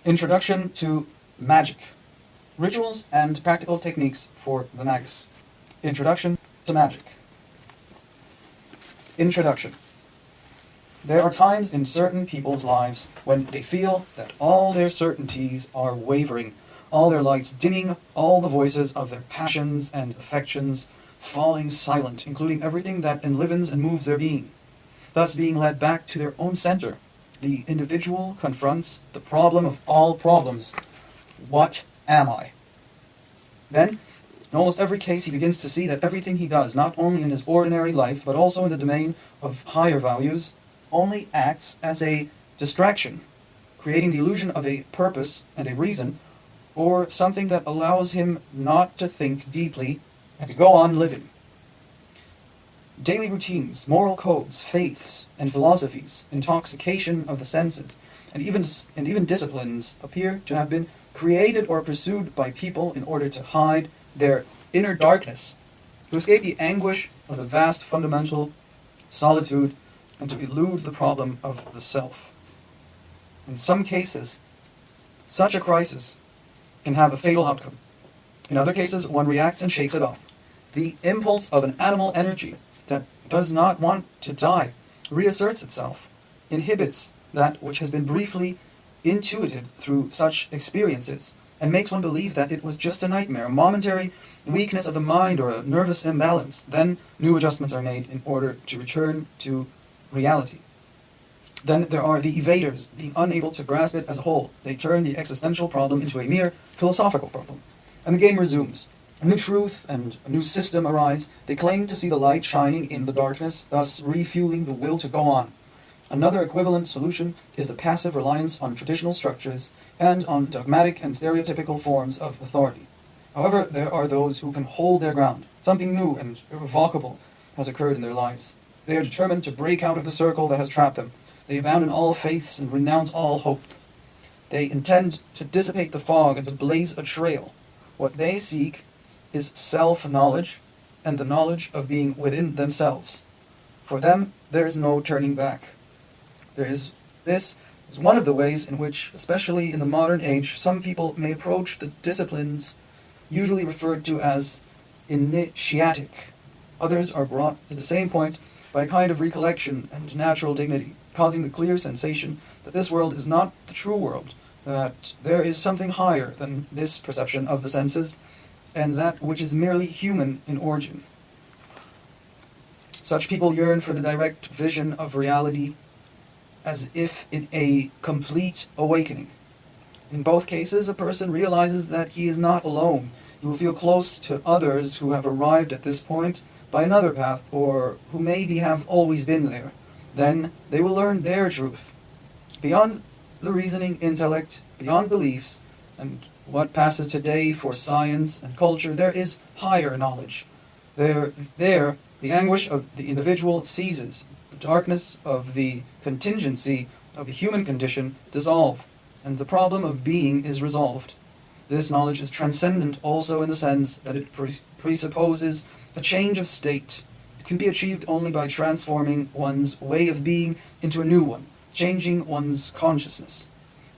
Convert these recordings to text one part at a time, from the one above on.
Introduction to Magic. Rituals and Practical Techniques for the Magus. Introduction to Magic. Introduction. There are times in certain people's lives when they feel that all their certainties are wavering, all their lights dimming, all the voices of their passions and affections falling silent, including everything that enlivens and moves their being. Thus being led back to their own center, the individual confronts the problem of all problems. What am I? Then, in almost every case, he begins to see that everything he does, not only in his ordinary life, but also in the domain of higher values, only acts as a distraction, creating the illusion of a purpose and a reason, or something that allows him not to think deeply and to go on living. Daily routines, moral codes, faiths, and philosophies, intoxication of the senses, and even disciplines appear to have been created or pursued by people in order to hide their inner darkness, to escape the anguish of the vast fundamental solitude, and to elude the problem of the self. In some cases, such a crisis can have a fatal outcome. In other cases, one reacts and shakes it off. The impulse of an animal energy that does not want to die reasserts itself, inhibits that which has been briefly intuited through such experiences, and makes one believe that it was just a nightmare, a momentary weakness of the mind or a nervous imbalance. Then new adjustments are made in order to return to reality. Then there are the evaders, being unable to grasp it as a whole. They turn the existential problem into a mere philosophical problem. And the game resumes. A new truth and a new system arise. They claim to see the light shining in the darkness, thus refueling the will to go on. Another equivalent solution is the passive reliance on traditional structures and on dogmatic and stereotypical forms of authority. However, there are those who can hold their ground. Something new and irrevocable has occurred in their lives. They are determined to break out of the circle that has trapped them. They abandon all faiths and renounce all hope. They intend to dissipate the fog and to blaze a trail. What they seek is self-knowledge and the knowledge of being within themselves. For them, there is no turning back. This is one of the ways in which, especially in the modern age, some people may approach the disciplines usually referred to as initiatic. Others are brought to the same point by a kind of recollection and natural dignity, causing the clear sensation that this world is not the true world, that there is something higher than this perception of the senses, and that which is merely human in origin. Such people yearn for the direct vision of reality as if in a complete awakening. In both cases, a person realizes that he is not alone. He will feel close to others who have arrived at this point by another path, or who maybe have always been there. Then they will learn their truth. Beyond the reasoning intellect, beyond beliefs, and what passes today for science and culture, there is higher knowledge. There, the anguish of the individual ceases. The darkness of the contingency of the human condition dissolve, and the problem of being is resolved. This knowledge is transcendent also in the sense that it presupposes a change of state. It can be achieved only by transforming one's way of being into a new one, changing one's consciousness.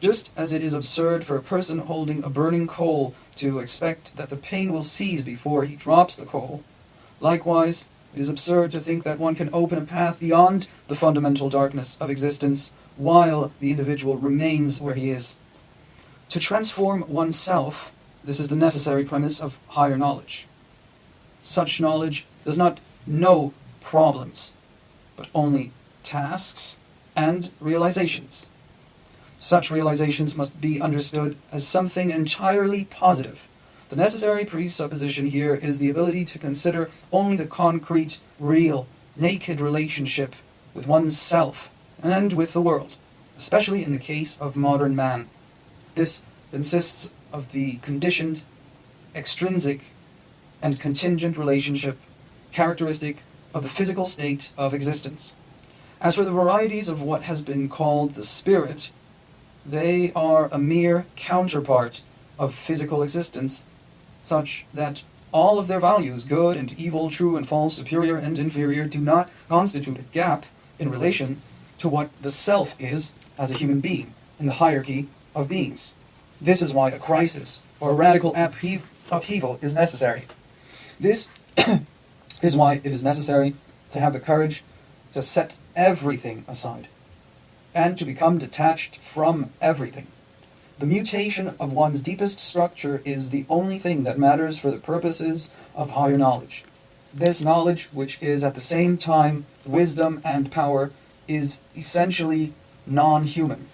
Just as it is absurd for a person holding a burning coal to expect that the pain will cease before he drops the coal, likewise, it is absurd to think that one can open a path beyond the fundamental darkness of existence while the individual remains where he is. To transform oneself, this is the necessary premise of higher knowledge. Such knowledge does not know problems, but only tasks and realizations. Such realizations must be understood as something entirely positive. The necessary presupposition here is the ability to consider only the concrete, real, naked relationship with one's self and with the world, especially in the case of modern man. This consists of the conditioned, extrinsic, and contingent relationship characteristic of the physical state of existence. As for the varieties of what has been called the spirit, they are a mere counterpart of physical existence, such that all of their values, good and evil, true and false, superior and inferior, do not constitute a gap in relation to what the self is as a human being in the hierarchy of beings. This is why a crisis or radical upheaval is necessary. This is why it is necessary to have the courage to set everything aside and to become detached from everything. The mutation of one's deepest structure is the only thing that matters for the purposes of higher knowledge. This knowledge, which is at the same time wisdom and power, is essentially non-human.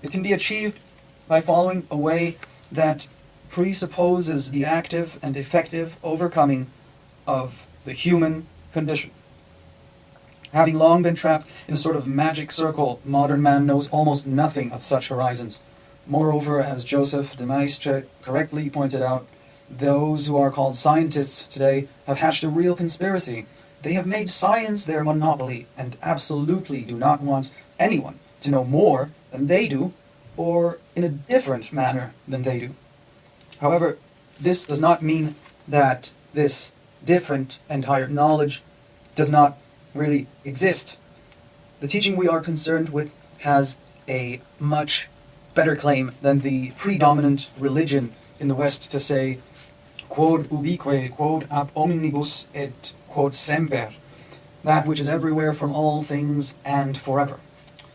It can be achieved by following a way that presupposes the active and effective overcoming of the human condition. Having long been trapped in a sort of magic circle, modern man knows almost nothing of such horizons. Moreover, as Joseph de Maistre correctly pointed out, those who are called scientists today have hatched a real conspiracy. They have made science their monopoly and absolutely do not want anyone to know more than they do or in a different manner than they do. However, this does not mean that this different and higher knowledge does not really exist. The teaching we are concerned with has a much better claim than the predominant religion in the West to say, quod ubique, quod ab omnibus et quod semper, that which is everywhere from all things and forever.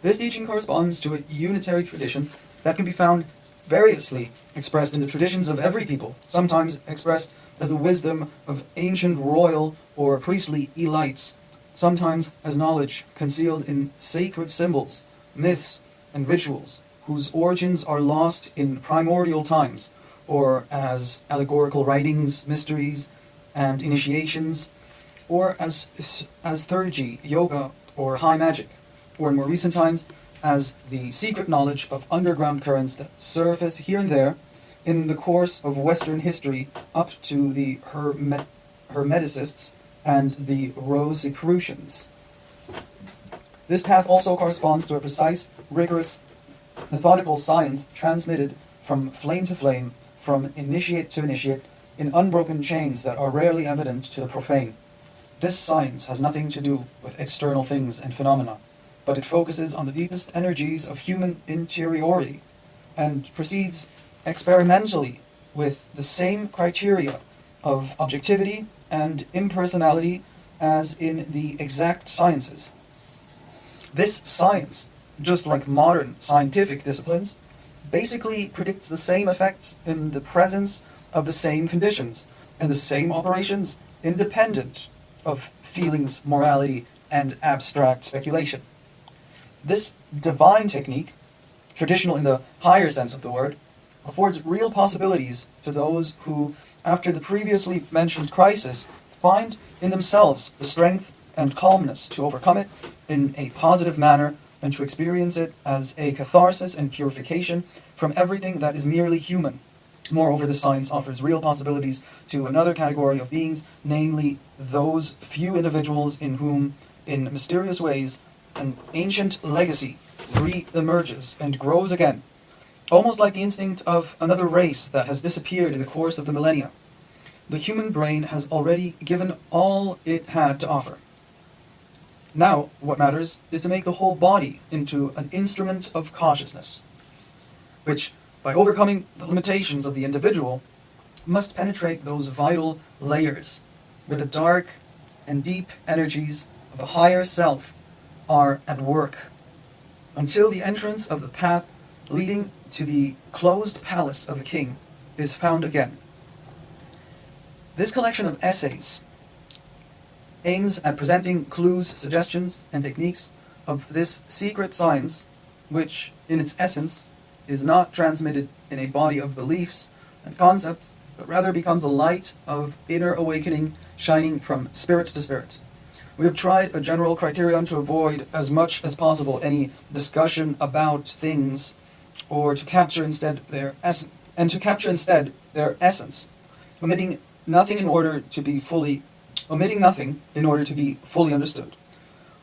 This teaching corresponds to a unitary tradition that can be found variously expressed in the traditions of every people, sometimes expressed as the wisdom of ancient royal or priestly elites, sometimes as knowledge concealed in sacred symbols, myths, and rituals, whose origins are lost in primordial times, or as allegorical writings, mysteries, and initiations, or as theurgy, yoga, or high magic, or in more recent times, as the secret knowledge of underground currents that surface here and there in the course of Western history up to the Hermeticists and the Rosicrucians. This path also corresponds to a precise, rigorous, methodical science transmitted from flame to flame, from initiate to initiate, in unbroken chains that are rarely evident to the profane. This science has nothing to do with external things and phenomena, but it focuses on the deepest energies of human interiority, and proceeds experimentally with the same criteria of objectivity and impersonality as in the exact sciences. This science, just like modern scientific disciplines, basically predicts the same effects in the presence of the same conditions and the same operations independent of feelings, morality, and abstract speculation. This divine technique, traditional in the higher sense of the word, affords real possibilities to those who, after the previously mentioned crisis, find in themselves the strength and calmness to overcome it in a positive manner and to experience it as a catharsis and purification from everything that is merely human. Moreover, the science offers real possibilities to another category of beings, namely those few individuals in whom, in mysterious ways, an ancient legacy re-emerges and grows again, almost like the instinct of another race that has disappeared in the course of the millennia. The human brain has already given all it had to offer. Now, what matters is to make the whole body into an instrument of consciousness, which, by overcoming the limitations of the individual, must penetrate those vital layers where the dark and deep energies of the higher self are at work, until the entrance of the path leading to the closed palace of the king is found again. This collection of essays aims at presenting clues, suggestions, and techniques of this secret science, which, in its essence, is not transmitted in a body of beliefs and concepts, but rather becomes a light of inner awakening shining from spirit to spirit. We have tried a general criterion to avoid as much as possible any discussion about things, or to capture instead their essence, omitting nothing in order to be fully understood.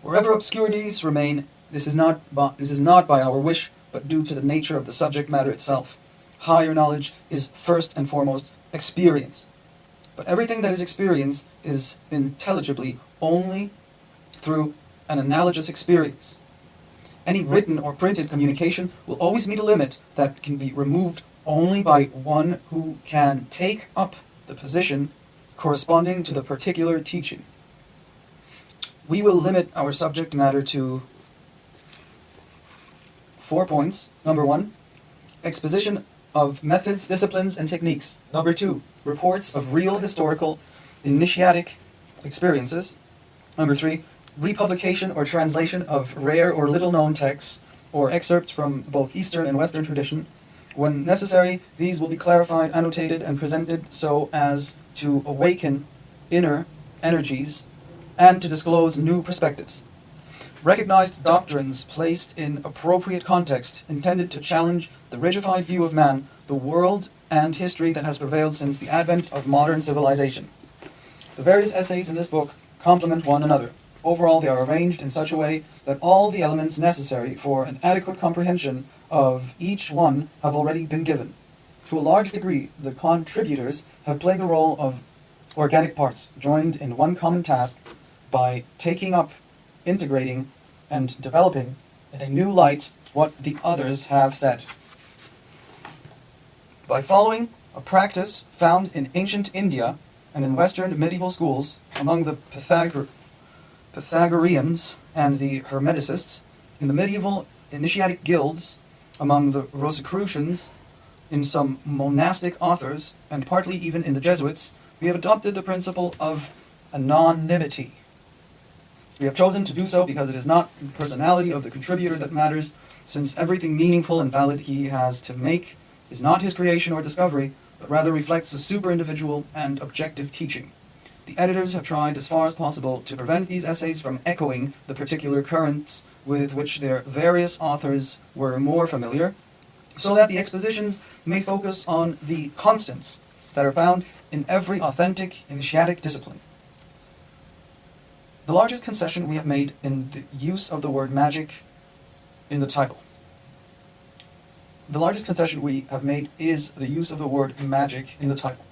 Wherever obscurities remain, this is not by our wish, but due to the nature of the subject matter itself. Higher knowledge is first and foremost experience. But everything that is experienced is intelligibly only through an analogous experience. Any written or printed communication will always meet a limit that can be removed only by one who can take up the position corresponding to the particular teaching. We will limit our subject matter to 4 points. Number 1, exposition of methods, disciplines, and techniques. Number 2, reports of real historical initiatic experiences. Number 3, republication or translation of rare or little-known texts or excerpts from both Eastern and Western tradition. When necessary, these will be clarified, annotated, and presented so as to awaken inner energies and to disclose new perspectives. Recognized doctrines placed in appropriate context intended to challenge the rigidified view of man, the world, and history that has prevailed since the advent of modern civilization. The various essays in this book complement one another. Overall, they are arranged in such a way that all the elements necessary for an adequate comprehension of each one have already been given. To a large degree, the contributors have played the role of organic parts, joined in one common task by taking up, integrating, and developing in a new light what the others have said. By following a practice found in ancient India and in Western medieval schools among the Pythagoreans and the Hermeticists, in the medieval initiatic guilds, among the Rosicrucians, in some monastic authors, and partly even in the Jesuits, we have adopted the principle of anonymity. We have chosen to do so because it is not the personality of the contributor that matters, since everything meaningful and valid he has to make is not his creation or discovery, but rather reflects a super-individual and objective teaching. The editors have tried as far as possible to prevent these essays from echoing the particular currents with which their various authors were more familiar, so that the expositions may focus on the constants that are found in every authentic initiatic discipline. The largest concession we have made in the use of the word magic in the title. The largest concession we have made is the use of the word magic in the title.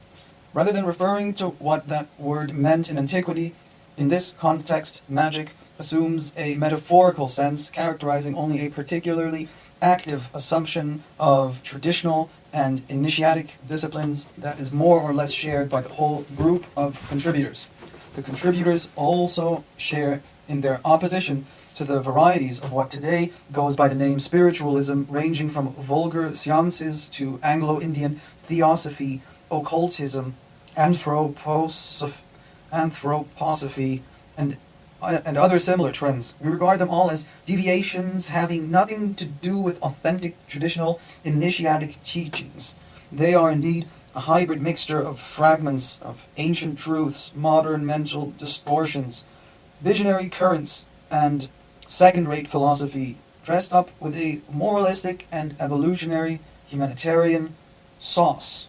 Rather than referring to what that word meant in antiquity, in this context, magic assumes a metaphorical sense characterizing only a particularly active assumption of traditional and initiatic disciplines that is more or less shared by the whole group of contributors. The contributors also share in their opposition to the varieties of what today goes by the name spiritualism, ranging from vulgar seances to Anglo-Indian theosophy, occultism, anthroposophy, and other similar trends. We regard them all as deviations having nothing to do with authentic traditional initiatic teachings. They are indeed a hybrid mixture of fragments of ancient truths, modern mental distortions, visionary currents, and second-rate philosophy, dressed up with a moralistic and evolutionary humanitarian sauce.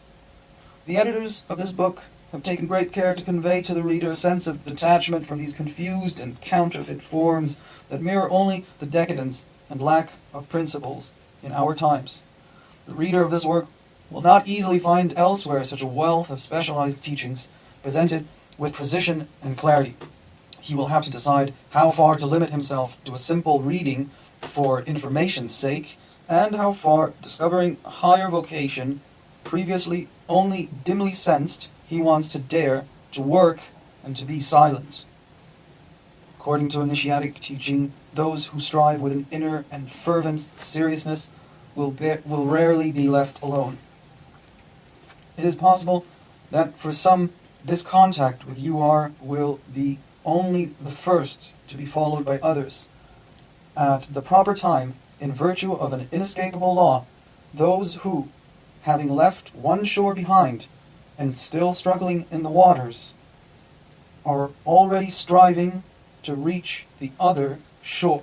The editors of this book have taken great care to convey to the reader a sense of detachment from these confused and counterfeit forms that mirror only the decadence and lack of principles in our times. The reader of this work will not easily find elsewhere such a wealth of specialized teachings presented with precision and clarity. He will have to decide how far to limit himself to a simple reading for information's sake, and how far, discovering a higher vocation previously only dimly sensed, he wants to dare to work and to be silent. According to initiatic teaching, those who strive with an inner and fervent seriousness will rarely be left alone. It is possible that for some, this contact with UR will be only the first to be followed by others. At the proper time, in virtue of an inescapable law, those who, having left one shore behind and still struggling in the waters, are already striving to reach the other shore.